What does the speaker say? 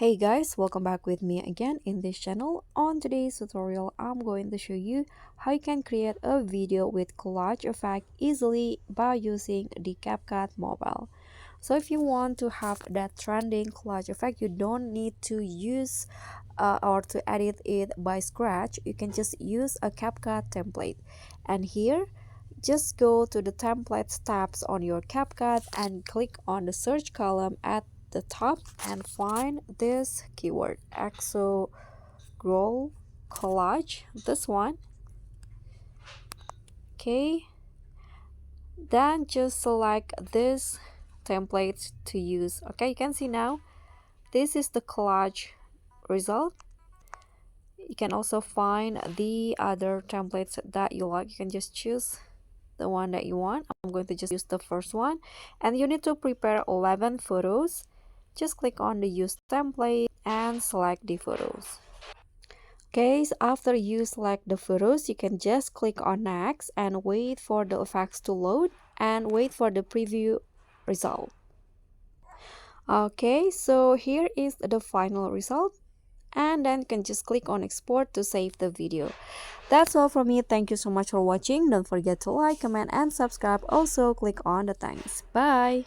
Hey guys, welcome back with me again in this channel. On today's tutorial, I'm going to show you how you can create a video with collage effect easily by using the CapCut mobile. So if you want to have that trending collage effect, you don't need to use or to edit it by scratch. You can just use a CapCut template. And here, just go to the templates tabs on your CapCut and click on the search column at the top and find this keyword exo grow collage, this one. Okay, then just select this template to use. Okay, you can see now this is the collage result. You can also find the other templates that you like. You can just choose the one that you want. I'm going to just use the first one, and you need to prepare 11 photos. Just click on the use template and select the photos. Okay, so after you select the photos, you can just click on next and wait for the effects to load and wait for the preview result. Okay, so here is the final result, and then you can just click on export to save the video. That's all from me. Thank you so much for watching. Don't forget to like, comment, and subscribe. Also click on the thanks. Bye.